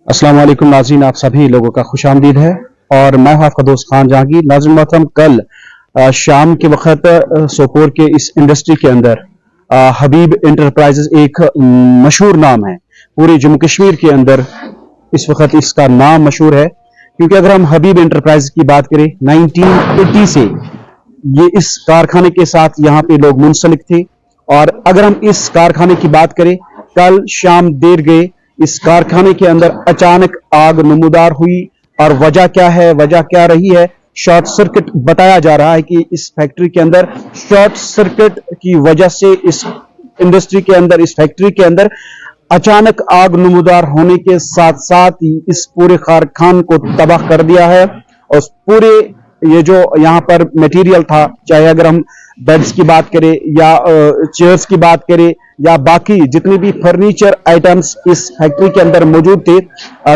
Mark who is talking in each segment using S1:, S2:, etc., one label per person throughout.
S1: अस्सलाम वालेकुम नाज़रीन, आप सभी लोगों का खुश आमदीद है और मैं हूं आपका दोस्त खान जहांगीर। नाज़रीन मोहतरम, कल शाम के वक्त सोपोर के इस इंडस्ट्री के अंदर हबीब इंटरप्राइजेज एक मशहूर नाम है पूरे जम्मू कश्मीर के अंदर। इस वक्त इसका नाम मशहूर है क्योंकि अगर हम हबीब इंटरप्राइजेज की बात करें 1980 से ये इस कारखाने के साथ यहाँ पे लोग मुंसलिक थे। और अगर हम इस कारखाने की बात करें, कल शाम देर गए इस कारखाने के अंदर अचानक आग नमूदार हुई। और वजह क्या है, वजह क्या रही है? शॉर्ट सर्किट बताया जा रहा है कि इस फैक्ट्री के अंदर शॉर्ट सर्किट की वजह से इस इंडस्ट्री के अंदर, इस फैक्ट्री के अंदर अचानक आग नमूदार होने के साथ साथ ही इस पूरे कारखाने को तबाह कर दिया है। और पूरे ये जो यहाँ पर मटेरियल था, चाहे अगर हम बेड्स की बात करें या चेयर्स की बात करें या बाकी जितने भी फर्नीचर आइटम्स इस फैक्ट्री के अंदर मौजूद थे,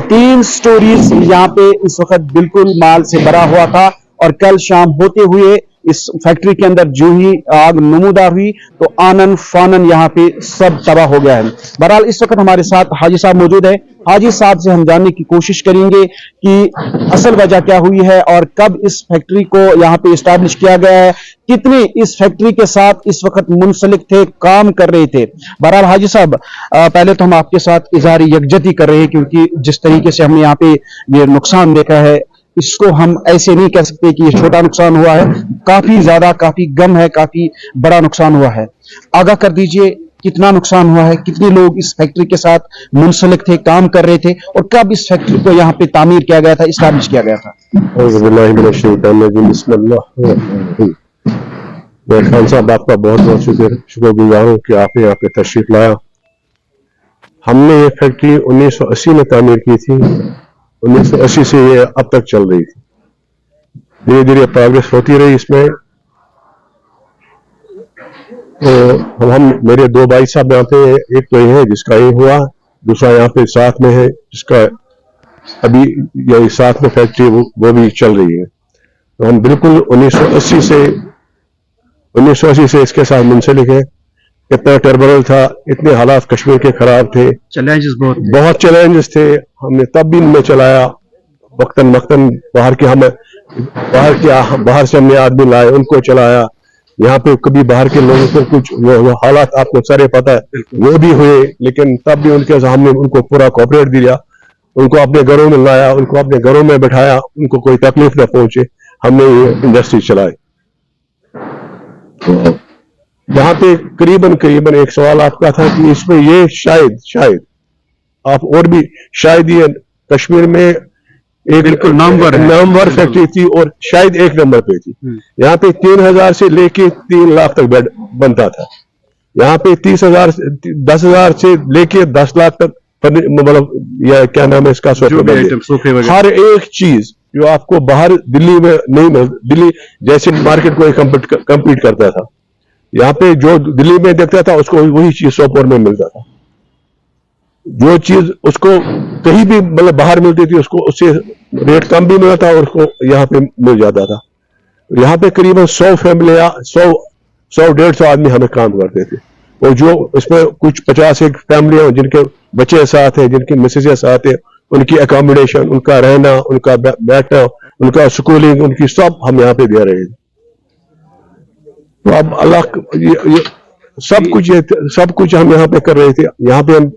S1: 3 स्टोरीज यहाँ पे इस वक्त बिल्कुल माल से भरा हुआ था। और कल शाम होते हुए इस फैक्ट्री के अंदर जो ही आग नमूदार हुई तो आनन फानन यहाँ पे सब तबाह हो गया है। बहरहाल इस वक्त हमारे साथ हाजी साहब मौजूद है। हाजी साहब से हम जानने की कोशिश करेंगे कि असल वजह क्या हुई है और कब इस फैक्ट्री को यहाँ पे इस्टेब्लिश किया गया है, कितने इस फैक्ट्री के साथ इस वक्त मुंसलिक थे, काम कर रहे थे। बहरहाल हाजी साहब, पहले तो हम आपके साथ इजहार यकजहती कर रहे हैं क्योंकि जिस तरीके से हमने यहाँ पे ये नुकसान देखा है, इसको हम ऐसे नहीं कह सकते कि ये छोटा नुकसान हुआ है। काफी ज्यादा, काफी गम है, काफी बड़ा नुकसान हुआ है। आगाह कर दीजिए कितना नुकसान हुआ है, कितने लोग इस फैक्ट्री के साथ मुंसलिक थे, काम कर रहे थे और कब इस फैक्ट्री को यहाँ पे तामीर किया गया था, इस्टेब्लिश किया गया था?
S2: मैं खान साहब आपका बहुत बहुत शुक्रगुजार हूँ कि आपने यहाँ पे तशरीफ लाया। हमने ये फैक्ट्री 1980 में तामीर की थी। 1980 से ये अब तक चल रही थी। धीरे धीरे प्रोग्रेस होती रही इसमें। तो हम मेरे 2 भाई साहब यहाँ पे, एक तो ये है जिसका ये हुआ, दूसरा यहाँ पे साथ में है जिसका अभी ये साथ में फैक्ट्री वो भी चल रही है। तो हम बिल्कुल 1980 से इसके साथ मुंसलिक है। इतना टर्बुलेंट था, इतने हालात कश्मीर के खराब थे,
S1: चैलेंजेस
S2: बहुत चैलेंजेस थे। हमने तब भी इनमें चलाया, वक्तन वक्तन बाहर से हमने आदमी लाए, उनको चलाया। यहाँ पे कभी बाहर के लोगों को कुछ वो हालात आपको सारे पता है वो भी हुए, लेकिन तब भी उनके हमने उनको पूरा कोऑपरेट दिया, उनको अपने घरों में लाया, उनको अपने घरों में बैठाया, उनको कोई तकलीफ न पहुंचे। हमने ये इंडस्ट्री चलाई। तो यहाँ पे करीबन एक सवाल आपका था कि इसमें ये शायद आप और भी शायद ये कश्मीर में एक
S1: बिल्कुल नामवर
S2: फैक्ट्री थी और शायद 1 नंबर पे थी। यहाँ पे 3000 से लेके 3 लाख तक बेड बनता था। यहाँ पे 10,000 से लेके 10 लाख तक, मतलब यह क्या नाम है इसका, हर एक चीज जो आपको बाहर दिल्ली में नहीं मिल, दिल्ली जैसे मार्केट को कम्पीट करता था, यहाँ पे जो दिल्ली में देखता था उसको वही चीज सोपोर में मिलता था। जो चीज उसको कहीं भी मतलब बाहर मिलती थी उसको उससे रेट कम भी मिलता था और उसको यहाँ पे मिल जाता था। यहाँ पे करीबन 100 फैमिलियां, 100-150 आदमी हमें काम करते थे। और जो इसमें कुछ 50 एक फैमिलियां जिनके बच्चे साथ हैं, जिनकी मिसेज साथ है, उनकी अकोमोडेशन, उनका रहना, उनका बैठना, उनका स्कूलिंग, उनकी सब हम यहाँ पे दे रहे हैं। तो अब अल्लाह ये सब कुछ हम यहाँ पे कर रहे थे। यहाँ पे हम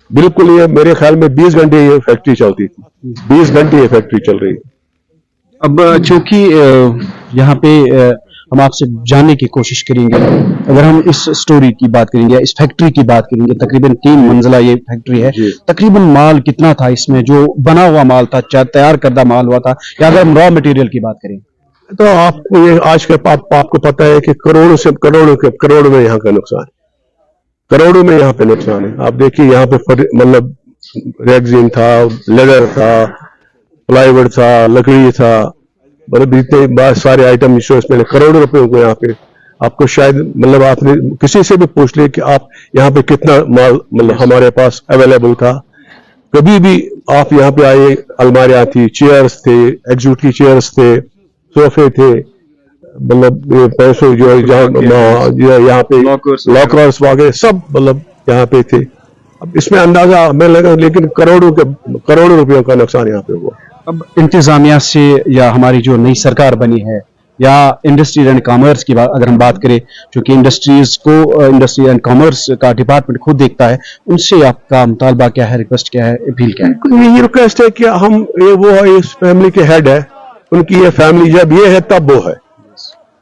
S2: बिल्कुल, ये मेरे ख्याल में 20 घंटे ये फैक्ट्री चलती थी, 20 घंटे ये फैक्ट्री चल रही है।
S1: अब चूंकि यहाँ पे हम आपसे जानने की कोशिश करेंगे, अगर हम इस स्टोरी की बात करेंगे, इस फैक्ट्री की बात करेंगे, तकरीबन 3 मंजिला ये फैक्ट्री है। तकरीबन माल कितना था इसमें, जो बना हुआ माल था, तैयार करदा माल हुआ था, या अगर हम रॉ मटेरियल की बात करें
S2: तो आपको ये आज के आपको पता है कि करोड़ों में यहाँ का नुकसान है, करोड़ों में यहाँ पे नुकसान है। आप देखिए यहाँ पे मतलब रेगजीन था, लेदर था, प्लाईवुड था, लकड़ी था, मतलब इतने सारे आइटम इसमें करोड़ों रुपए को यहाँ पे आपको शायद, मतलब आपने किसी से भी पूछ ले कि आप यहाँ पे कितना माल मतलब हमारे पास अवेलेबल था। कभी भी आप यहाँ पे आए, अलमारियां थी, चेयर्स थे, एग्जीक्यूटिव चेयर्स थे, सोफे थे, मतलब पैसों जो यहाँ पे लॉकर्स वगैरह सब मतलब यहाँ पे थे। अब इसमें अंदाजा मैं लगा, लेकिन करोड़ों रुपयों का नुकसान यहाँ पे हुआ।
S1: अब इंतजामिया से या हमारी जो नई सरकार बनी है या इंडस्ट्री एंड कॉमर्स की अगर हम बात करें, चूंकि इंडस्ट्री एंड कॉमर्स का डिपार्टमेंट खुद देखता है, उनसे आपका मुतालबा क्या है, रिक्वेस्ट क्या है, अपील क्या है?
S2: यही रिक्वेस्ट है कि हम वो इस फैमिली के हेड है, उनकी ये फैमिली जब ये है तब वो है,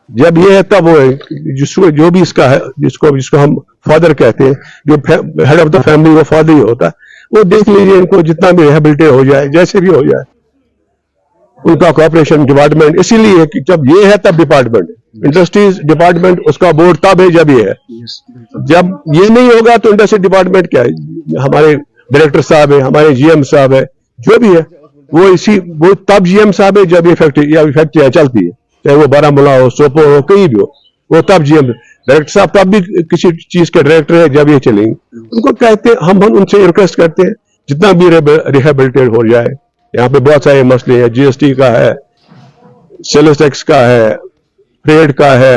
S2: जब ये है तब वो है, जिसको जो भी इसका है, जिसको हम फादर कहते हैं, जो हेड ऑफ द फैमिली वो फादर ही होता है, वो देख लीजिए इनको जितना भी रिहेबिलिटेट हो जाए, जैसे भी हो जाए, उनका कॉर्पोरेशन डिपार्टमेंट इसीलिए कि जब ये है तब डिपार्टमेंट, इंडस्ट्रीज डिपार्टमेंट उसका बोर्ड तब है जब ये है। जब ये नहीं होगा तो इंडस्ट्री डिपार्टमेंट क्या है, हमारे डायरेक्टर साहब है, हमारे जीएम साहब है, जो भी है वो तब जीएम साहब है जब ये फैक्ट्रियां चलती है, चाहे वो बारामूला हो, सोपोर हो, कहीं भी हो, वो तब जीएम डायरेक्टर साहब तब भी किसी चीज के डायरेक्टर है जब ये चलेंगे। उनको कहते हैं, हम उनसे रिक्वेस्ट करते हैं जितना भी रिहेबिलिटेट हो जाए। यहाँ पे बहुत सारे मसले हैं, जीएसटी का है, सेल्स टैक्स का है, ट्रेड का है,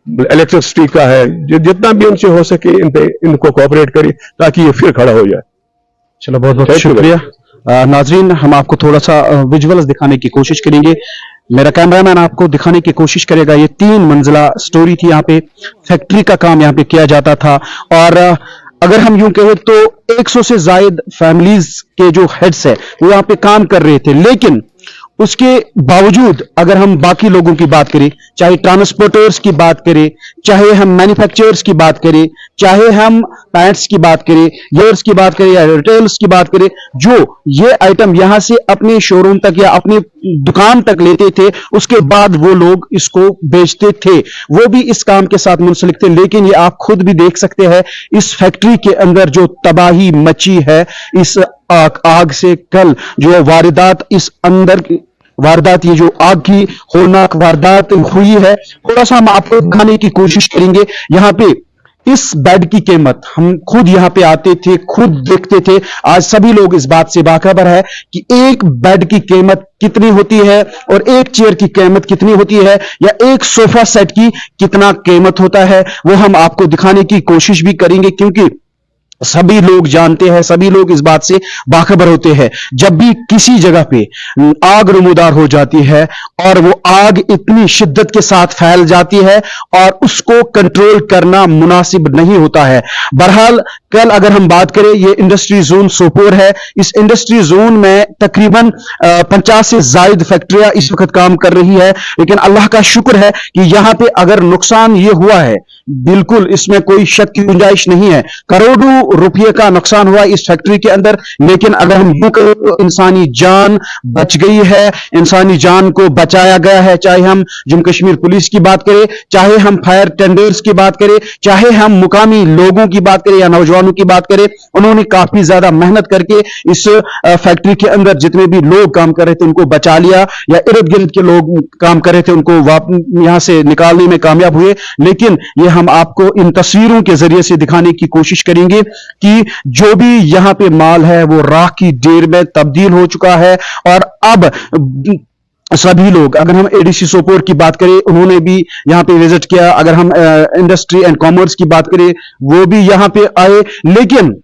S2: इलेक्ट्रिसिटी का है, जितना भी उनसे हो सके इनको कोऑपरेट करें ताकि ये फिर खड़ा हो जाए।
S1: चलो, बहुत बहुत शुक्रिया। नाजरीन, हम आपको थोड़ा सा विजुअल्स दिखाने की कोशिश करेंगे, मेरा कैमरामैन आपको दिखाने की कोशिश करेगा। ये 3 मंजिला स्टोरी थी, यहाँ पे फैक्ट्री का काम यहाँ पे किया जाता था, और अगर हम यूं कहें तो 100 से ज्यादा फैमिलीज के जो हेड्स है वो यहाँ पे काम कर रहे थे। लेकिन उसके बावजूद अगर हम बाकी लोगों की बात करें, चाहे ट्रांसपोर्टर्स की बात करें, चाहे हम मैन्युफैक्चरर्स की बात करें, चाहे हम पैंट्स की बात करें, ईयर्स की बात करें या रिटेल्स की बात करें, जो ये आइटम यहां से अपने शोरूम तक या अपनी दुकान तक लेते थे, उसके बाद वो लोग इसको बेचते थे, वो भी इस काम के साथ मुंसलिक थे। लेकिन ये आप खुद भी देख सकते हैं इस फैक्ट्री के अंदर जो तबाही मची है इस आग से। कल जो वारदात वारदात, ये जो आग की होलनाक वारदात हुई है, थोड़ा सा हम आपको दिखाने की कोशिश करेंगे। यहाँ पे इस बेड की कीमत, हम खुद यहाँ पे आते थे, खुद देखते थे, आज सभी लोग इस बात से बाखबर है कि एक बेड की कीमत कितनी होती है और एक चेयर की कीमत कितनी होती है, या एक सोफा सेट की कितना कीमत होता है, वो हम आपको दिखाने की कोशिश भी करेंगे, क्योंकि सभी लोग जानते हैं, सभी लोग इस बात से बाखबर होते हैं, जब भी किसी जगह पे आग नमूदार हो जाती है और वो आग इतनी शिद्दत के साथ फैल जाती है और उसको कंट्रोल करना मुनासिब नहीं होता है। बहरहाल कल अगर हम बात करें, ये इंडस्ट्री जोन सोपोर है, इस इंडस्ट्री जोन में तकरीबन 50 से ज्यादा फैक्ट्रियां इस वक्त काम कर रही है। लेकिन अल्लाह का शुक्र है कि यहां पे अगर नुकसान ये हुआ है, बिल्कुल इसमें कोई शक की गुंजाइश नहीं है, करोड़ों रुपये का नुकसान हुआ इस फैक्ट्री के अंदर। लेकिन अगर हम यूं करें तो इंसानी जान बच गई है, इंसानी जान को बचाया गया है। चाहे हम जम्मू कश्मीर पुलिस की बात करें, चाहे हम फायर टेंडर्स की बात करें, चाहे हम मुकामी लोगों की बात करें या नौजवानों की बात करें, उन्होंने काफी ज्यादा मेहनत करके इस फैक्ट्री के अंदर जितने भी लोग काम कर रहे थे उनको बचा लिया, या इर्द गिर्द के लोग काम कर रहे थे उनको यहां से निकालने में कामयाब हुए। लेकिन ये हम आपको इन तस्वीरों के जरिए से दिखाने की कोशिश करेंगे कि जो भी यहां पे माल है वो राख की ढेर में तब्दील हो चुका है। और अब सभी लोग, अगर हम एडीसी सोपोर की बात करें, उन्होंने भी यहां पे विजिट किया, अगर हम इंडस्ट्री एंड कॉमर्स की बात करें, वो भी यहां पे आए। लेकिन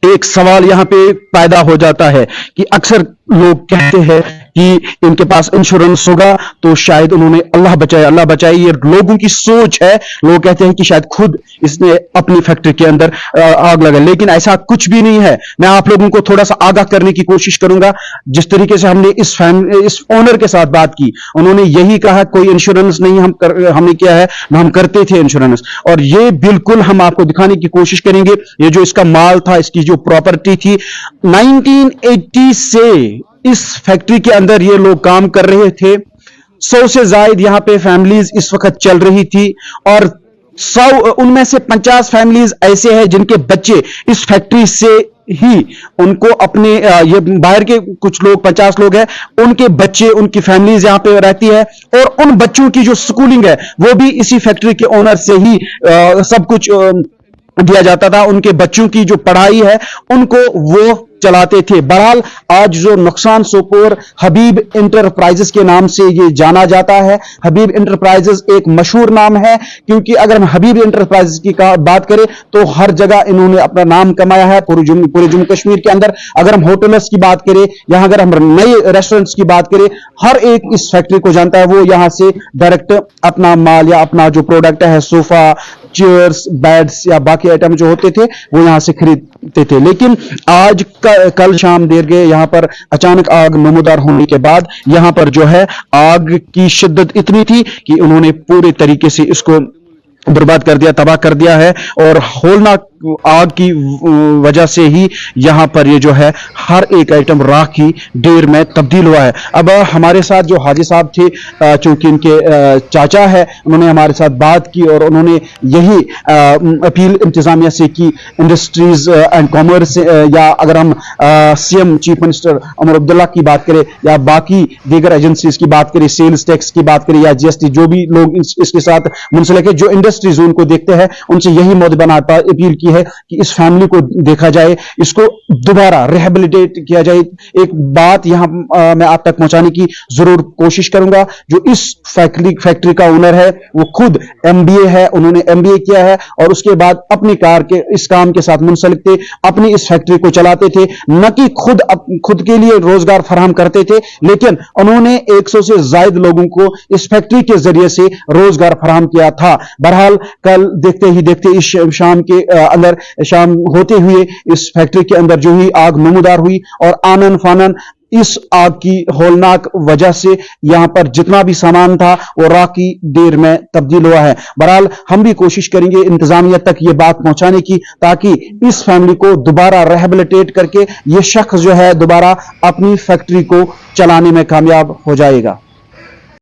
S1: एक सवाल यहां पे पैदा हो जाता है कि अक्सर लोग कहते हैं कि इनके पास इंश्योरेंस होगा तो शायद उन्होंने अल्लाह बचाए, ये लोगों की सोच है। लोग कहते हैं कि शायद खुद इसने अपनी फैक्ट्री के अंदर आग लगा, लेकिन ऐसा कुछ भी नहीं है। मैं आप लोगों को थोड़ा सा आगाह करने की कोशिश करूंगा। जिस तरीके से हमने इस ओनर के साथ बात की, उन्होंने यही कहा कोई इंश्योरेंस नहीं हमने किया है, ना हम करते थे इंश्योरेंस, और ये बिल्कुल हम आपको दिखाने की कोशिश करेंगे। ये जो इसका माल था, इसकी जो प्रॉपर्टी थी, 1980 से इस फैक्ट्री के अंदर ये लोग काम कर रहे थे। 100 से ज्यादा यहां पे फैमिलीज इस वक्त चल रही थी, और 100 उनमें से 50 फैमिलीज ऐसे हैं जिनके बच्चे इस फैक्ट्री से ही उनको अपने ये बाहर के कुछ लोग 50 लोग हैं, उनके बच्चे, उनकी फैमिलीज यहां पे रहती है, और उन बच्चों की जो स्कूलिंग है वो भी इसी फैक्ट्री के ओनर से ही सब कुछ दिया जाता था, उनके बच्चों की जो पढ़ाई है उनको वो चलाते थे। बहरहाल आज जो नुकसान सोपोर हबीब इंटरप्राइजेस के नाम से ये जाना जाता है। हबीब इंटरप्राइजेस एक मशहूर नाम है, क्योंकि अगर हम हबीब इंटरप्राइजेस की बात करें तो हर जगह इन्होंने अपना नाम कमाया है पूरे जम्मू कश्मीर के अंदर। अगर हम होटल्स की बात करें, यहां अगर हम नए रेस्टोरेंट्स की बात करें, हर एक इस फैक्ट्री को जानता है। वो यहां से डायरेक्ट अपना माल या अपना जो प्रोडक्ट है, सोफा, चेयर्स, बेड्स या बाकी आइटम जो होते थे वो यहां से खरीदते थे। लेकिन आज कल शाम देर गए यहां पर अचानक आग नमूदार होने के बाद यहां पर जो है आग की शिद्दत इतनी थी कि उन्होंने पूरे तरीके से इसको बर्बाद कर दिया, तबाह कर दिया है। और होलनाक आग की वजह से ही यहां पर ये जो है हर एक आइटम राख की ढेर में तब्दील हुआ है। अब हमारे साथ जो हाजी साहब थे, चूंकि इनके चाचा है, उन्होंने हमारे साथ बात की और उन्होंने यही अपील इंतजामिया से की, इंडस्ट्रीज एंड कॉमर्स या अगर हम CM chief minister Omar Abdullah की बात करें या बाकी दीगर एजेंसीज की बात करें, सेल्स टैक्स की बात करें या जीएसटी, जो भी लोग इसके साथ मुंसलिक है, जो इंडस्ट्रीज उनको देखते हैं, उनसे यही मोदबाना अपील की है कि इस फैमिली को देखा जाए, इसको दोबारा रिहेबिलिटेट किया जाए। एक बात यहां मैं आप तक पहुंचाने की जरूर कोशिश करूंगा। जो इस फैक्ट्री का ओनर है वो खुद एमबीए है, उन्होंने एमबीए किया है और उसके बाद अपनी इस काम के साथ मुंसलिक थे, अपनी इस फैक्ट्री को चलाते थे, न कि खुद के लिए रोजगार फराहम करते थे, लेकिन उन्होंने 100 से ज्यादा लोगों को इस फैक्ट्री के जरिए से रोजगार फराहम किया था। बहरहाल कल देखते ही देखते इस शाम होते हुए इस फैक्ट्री के अंदर जो ही आग नमूदार हुई और आनन फानन इस आग की होलनाक वजह से यहां पर जितना भी सामान था वो राख की ढेर में तब्दील हुआ है। बहरहाल हम भी कोशिश करेंगे इंतजामिया तक ये बात पहुंचाने की, ताकि इस फैमिली को दोबारा रिहेबिलिटेट करके ये शख्स जो है दोबारा अपनी फैक्ट्री को चलाने में कामयाब हो जाएगा।